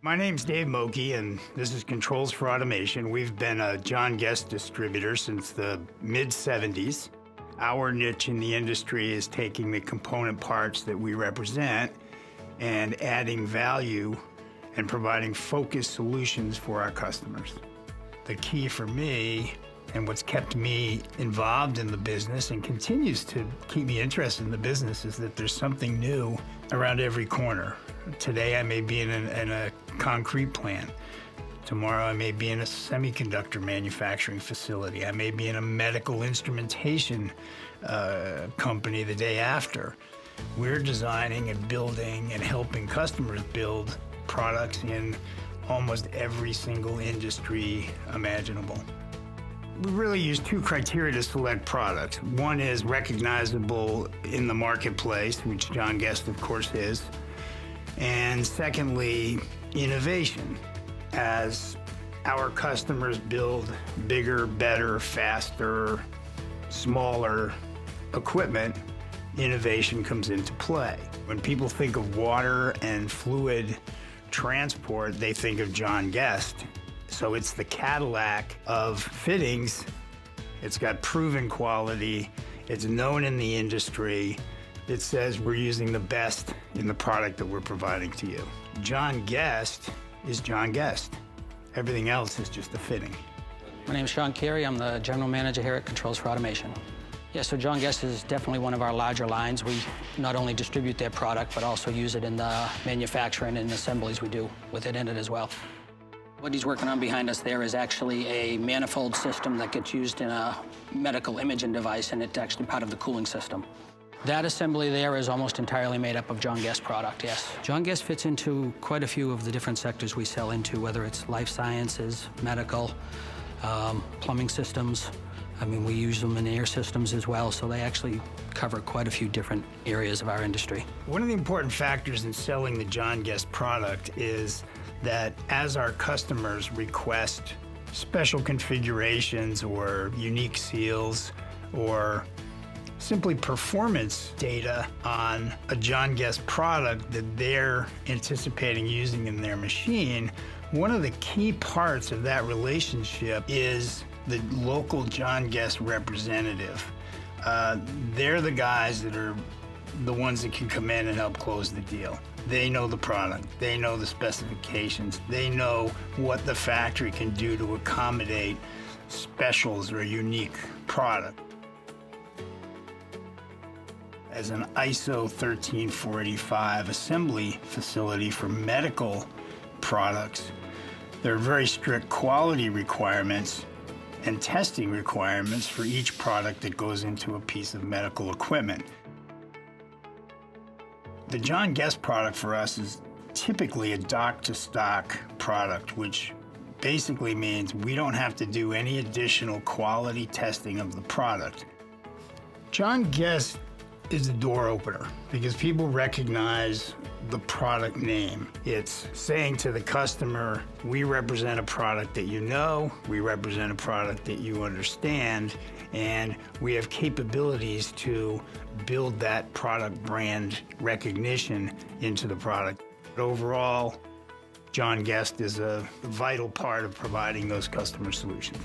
My name's Dave Mochi, and this is Controls for Automation. We've been a John Guest distributor since the mid-'70s. Our niche in the industry is taking the component parts that we represent and adding value and providing focused solutions for our customers. The key for me, and what's kept me involved in the business and continues to keep me interested in the business, is that there's something new around every corner. Today I may be in a concrete plant. Tomorrow I may be in a semiconductor manufacturing facility. I may be in a medical instrumentation company the day after. We're designing and building and helping customers build products in almost every single industry imaginable. We really use two criteria to select products. One is recognizable in the marketplace, which John Guest, of course, is. And secondly, innovation. As our customers build bigger, better, faster, smaller equipment, innovation comes into play. When people think of water and fluid transport, they think of John Guest. So it's the Cadillac of fittings. It's got proven quality. It's known in the industry. It says we're using the best in the product that we're providing to you. John Guest is John Guest. Everything else is just a fitting. My name is Sean Carey. I'm the general manager here at Controls for Automation. Yeah, so John Guest is definitely one of our larger lines. We not only distribute their product, but also use it in the manufacturing and assemblies we do with it in it as well. What he's working on behind us there is actually a manifold system that gets used in a medical imaging device, and it's actually part of the cooling system. That assembly there is almost entirely made up of John Guest product, yes. John Guest fits into quite a few of the different sectors we sell into, whether it's life sciences, medical, plumbing systems. I mean, we use them in air systems as well, so they actually cover quite a few different areas of our industry. One of the important factors in selling the John Guest product is that as our customers request special configurations or unique seals or simply performance data on a John Guest product that they're anticipating using in their machine, one of the key parts of that relationship is the local John Guest representative. They're the guys that are the ones that can come in and help close the deal. They know the product, they know the specifications, they know what the factory can do to accommodate specials or a unique product. As an ISO 13485 assembly facility for medical products, there are very strict quality requirements and testing requirements for each product that goes into a piece of medical equipment. The John Guest product for us is typically a dock-to-stock product, which basically means we don't have to do any additional quality testing of the product. John Guest is the door opener because people recognize the product name. It's saying to the customer, we represent a product that you know, we represent a product that you understand, and we have capabilities to build that product brand recognition into the product. But overall, John Guest is a vital part of providing those customer solutions.